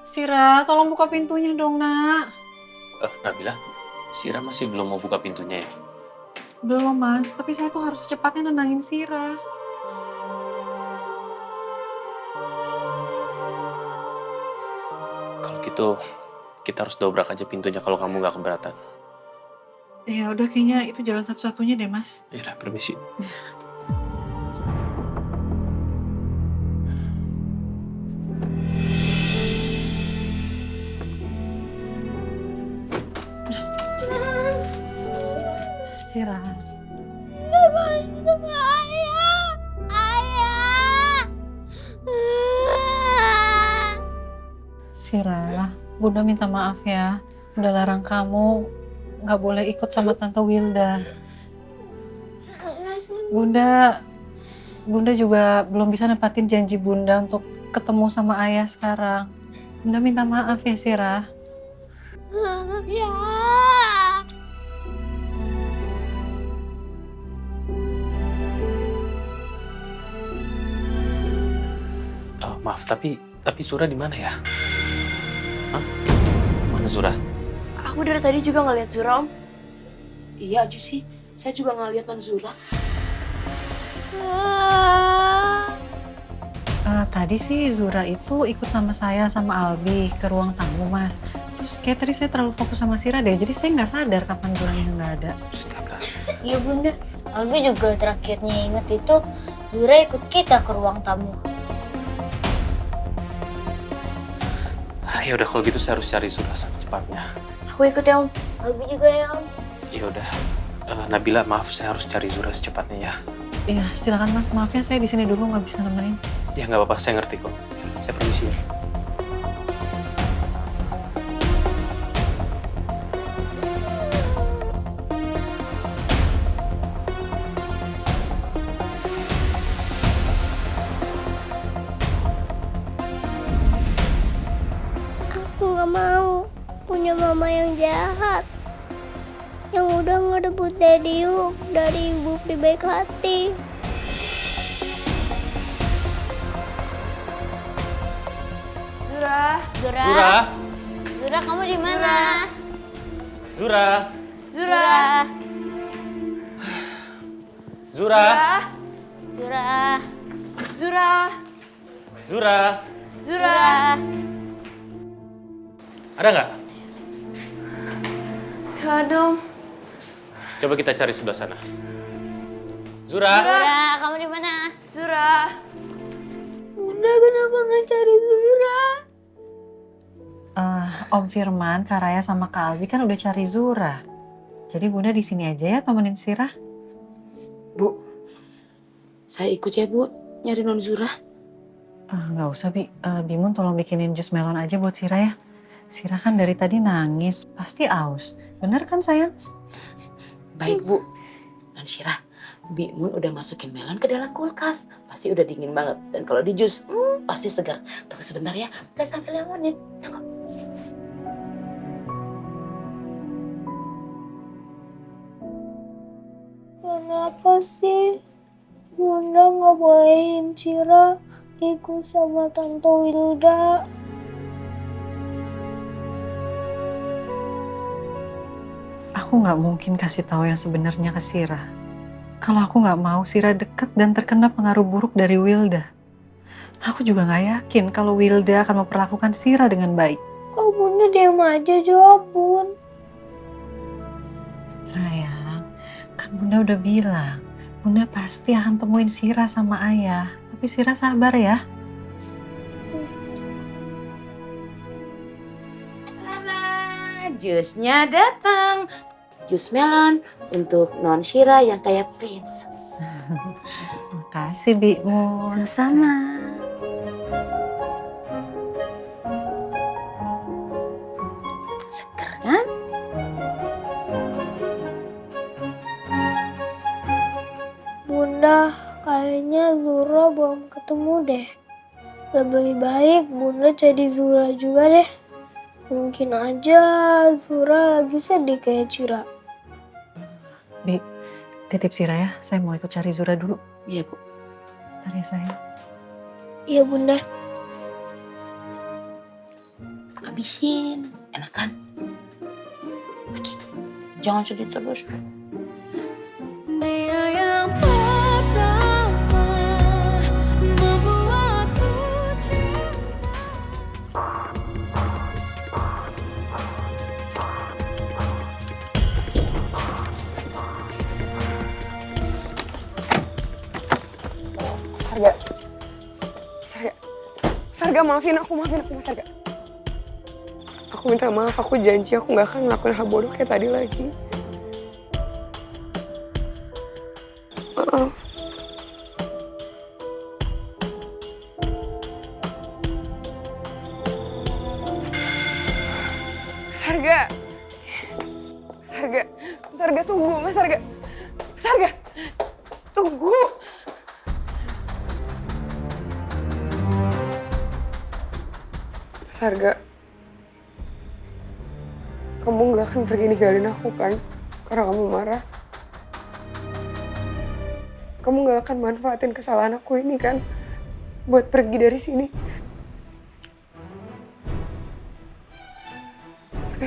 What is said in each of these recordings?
Sira, tolong buka pintunya dong, Nak. Nabila, Sira masih belum mau buka pintunya ya? Belum, Mas. Tapi saya tuh harus secepatnya nenangin Sira. Kalau gitu, kita harus dobrak aja pintunya kalau kamu nggak keberatan. Ya udah, kayaknya itu jalan satu-satunya deh, Mas. Yaudah, permisi. Sira. Sama ayah. Ayah. Sira, Bunda minta maaf ya. Udah larang kamu nggak boleh ikut sama Tante Wilda. Bunda juga belum bisa nepatin janji Bunda untuk ketemu sama ayah sekarang. Bunda minta maaf ya, Sira. Ya. Maaf, tapi Zura di mana ya? Hah? Mana Zura? Aku dari tadi juga ngeliat Zura, Om. Iya aja sih, saya juga nggak lihat Zura. Tadi sih Zura itu ikut sama saya sama Albi ke ruang tamu, Mas. Terus kayak tadi saya terlalu fokus sama Sira deh, jadi saya nggak sadar kapan Zuranya nggak ada. Astaga. Iya Bunda, Albi juga terakhirnya inget itu Zura ikut kita ke ruang tamu. Ya udah kalau gitu saya harus cari Zura secepatnya. Aku ikut ya, Om. Albi juga ya Om. Ya udah, Nabila maaf saya harus cari Zura secepatnya ya. Iya, silakan Mas. Maaf ya, saya di sini dulu nggak bisa nemenin. Ya nggak apa-apa, saya ngerti kok. Saya permisi ya. Aku nggak mau punya mama yang jahat. Yang udah ngerebut Daddy Hook dari ibu baik hati. Zura. Zura! Zura kamu di mana? Zura! Zura. Zura! Zura. Zura. Zura! Zura. Ada nggak? Gak ada, Om. Coba kita cari sebelah sana. Zura! Zura, kamu di mana? Zura. Bunda kenapa nggak cari Zura? Om Firman, Kak Raya sama Kak Albi kan udah cari Zura. Jadi Bunda di sini aja ya temenin Sira. Bu, saya ikut ya Bu, nyari Non Zura. Nggak usah, Bi. Bimun tolong bikinin jus melon aja buat Sira ya. Sira kan dari tadi nangis, pasti aus. Bener kan sayang? Baik Bu, Non Syira, Bimun udah masukin melon ke dalam kulkas. Pasti udah dingin banget. Dan kalau di jus, pasti segar. Tunggu sebentar ya, gak sampai 5 menit. Tunggu. Kenapa sih Bunda nggak bolehin Cira ikut sama Tante Wilda? Aku nggak mungkin kasih tahu yang sebenarnya ke Sira. Kalau aku nggak mau Sira deket dan terkena pengaruh buruk dari Wilda. Aku juga nggak yakin kalau Wilda akan memperlakukan Sira dengan baik. Kok Bunda diam aja jawab Bun? Sayang, kan Bunda udah bilang, Bunda pasti akan temuin Sira sama ayah. Tapi Sira sabar ya. Jusnya datang. Jus melon untuk Non Syira yang kayak princess. Makasih, Bimun. Sama. Seger kan? Bunda, kayaknya Zura belum ketemu deh. Lebih baik Bunda jadi Zura juga deh. Mungkin aja Zura lagi sedih kayak Cira. Bi, titip Sira ya. Saya mau ikut cari Zura dulu. Iya Bu. Bentar ya sayang. Iya Bunda. habisin. Enak kan? Lagi. Jangan sedih terus. Dia yang pertama membuatku cinta. Sarga. Sarga, maafin aku Mas Sarga. Aku minta maaf, aku janji aku gak akan ngelakuin hal bodoh kayak tadi lagi. Maaf. Sarga tunggu, Mas Sarga. Tunggu. Sarga, kamu gak akan pergi ninggalin aku kan? Karena kamu marah. Kamu gak akan manfaatin kesalahan aku ini kan? Buat pergi dari sini.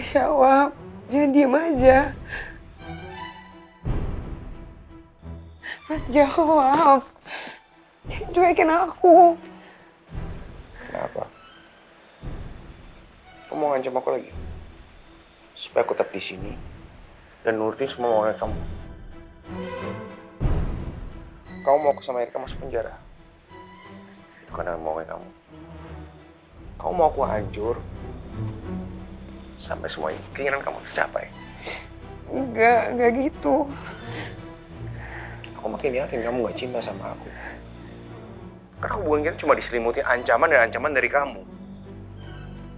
Jawab, jangan diem aja. Mas jawab. Jangan cuekin aku. Kenapa? Kamu mau ngancam aku lagi? Supaya aku tetap di sini dan nurutin semua maunya kamu. Kamu mau aku sama Erika masuk penjara? Itu karena maunya kamu. Kamu mau aku hancur sampai semuanya keinginan kamu tercapai. Enggak gitu. Aku makin yakin kamu gak cinta sama aku. Karena hubungan kita cuma diselimuti ancaman dan ancaman dari kamu.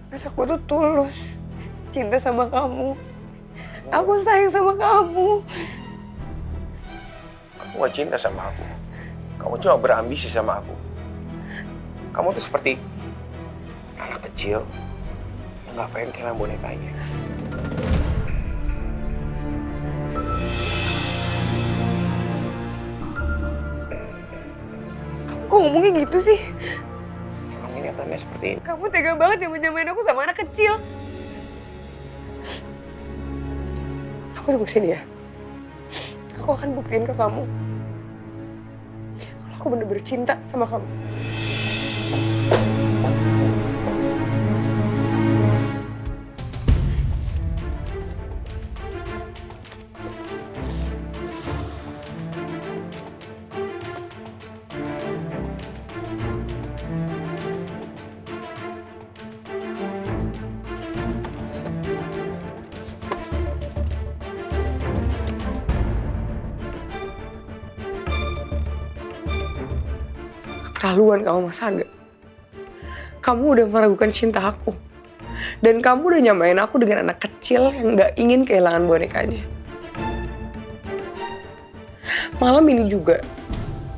Mas, aku tuh tulus cinta sama kamu. Aku sayang sama kamu. Kamu gak cinta sama aku. Kamu cuma berambisi sama aku. Kamu tuh seperti anak kecil yang gak pengen kehilangan bonekanya. Kok ngomongnya gitu sih? Emang kenyataannya seperti ini. Kamu tega banget yang menyamain aku sama anak kecil. Aku tunggu sini ya. Aku akan buktiin ke kamu kalau aku bener-bener cinta sama kamu. Keterlaluan kamu, Mas Sarga. Kamu udah meragukan cinta aku. Dan kamu udah nyamain aku dengan anak kecil yang gak ingin kehilangan bonekanya. Malam ini juga,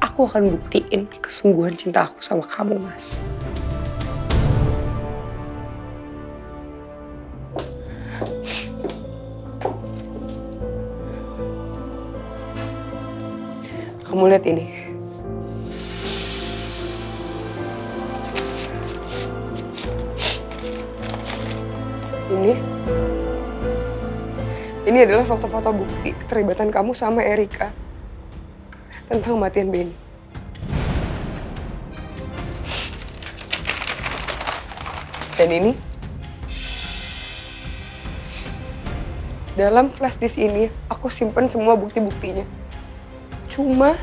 aku akan buktiin kesungguhan cinta aku sama kamu, Mas. Kamu lihat ini. Ini adalah foto-foto bukti keterlibatan kamu sama Erika tentang kematian Benny. Dan ini dalam flash disk ini aku simpen semua bukti-buktinya. Cuma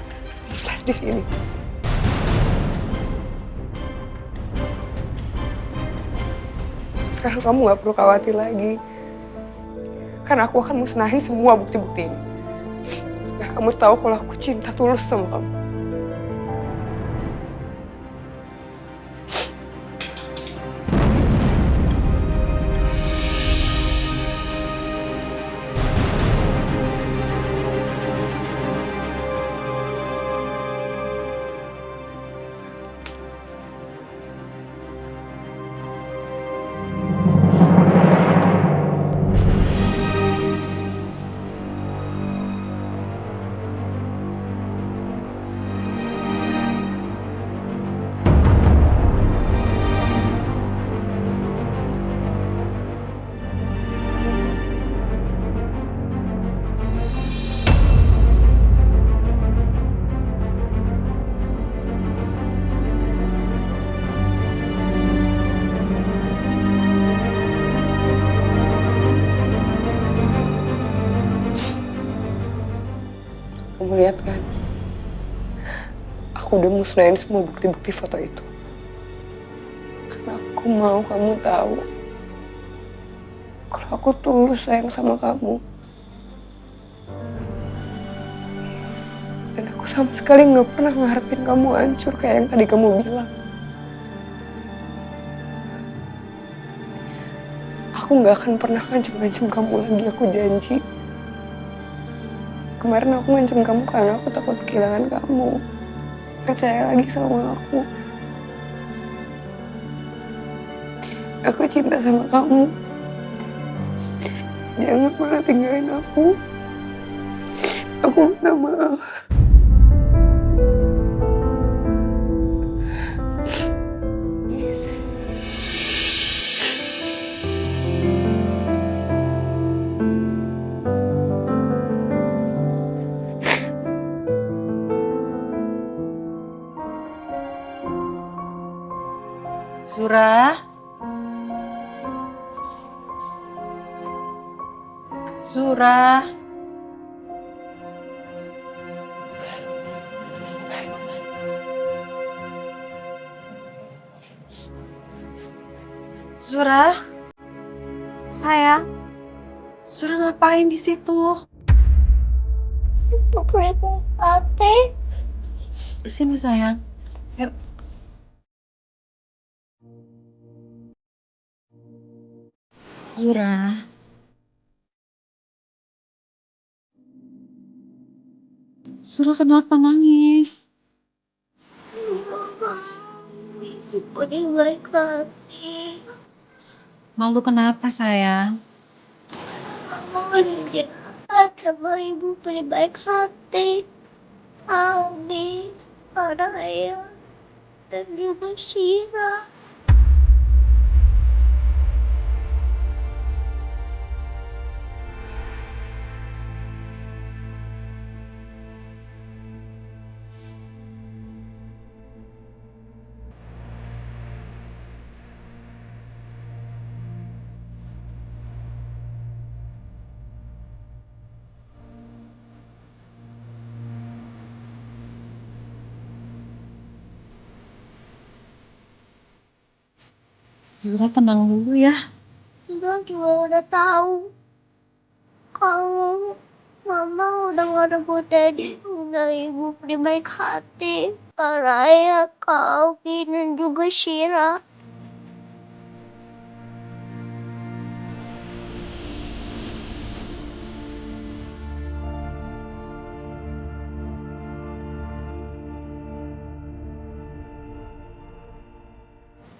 di flash disk ini. Sekarang kamu gak perlu khawatir lagi. Karena aku akan musnahin semua bukti-bukti ini. Supaya kamu tahu kalau aku cinta tulus sama kamu. aku udah musnahin semua bukti-bukti foto itu. Karena aku mau kamu tahu kalau aku tulus sayang sama kamu. Dan aku sama sekali nggak pernah ngarepin kamu hancur kayak yang tadi kamu bilang. Aku nggak akan pernah ngancem-ngancem kamu lagi, aku janji. Kemarin aku ngancem kamu karena aku takut kehilangan kamu. Percaya lagi sama aku. Aku cinta sama kamu. Jangan pernah tinggalin aku. Aku minta maaf. Zura? Zura? Zura? Sayang? Zura ngapain di situ? Mau beli sate. Sini sayang. Yuk. Zura. Zura kenapa nangis? Ibu paling baik hati. Malu kenapa sayang? Mama jahat sama ibu paling baik hati. Aldi, para ayah, dan juga Syira. Zura tenang dulu ya. Syira juga udah tahu kalau Mama udah gak ada buat Daddy. Udah ibu paling baik hati. Para ayah, Kak Oki, dan juga Syira.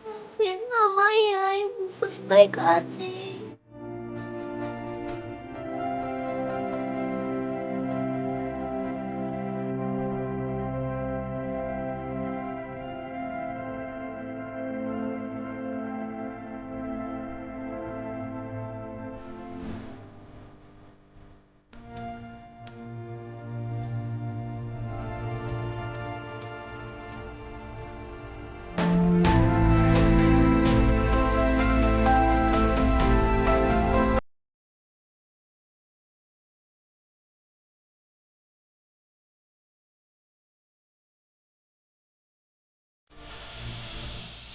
Maafin Mama ya, ibu paling baik hati.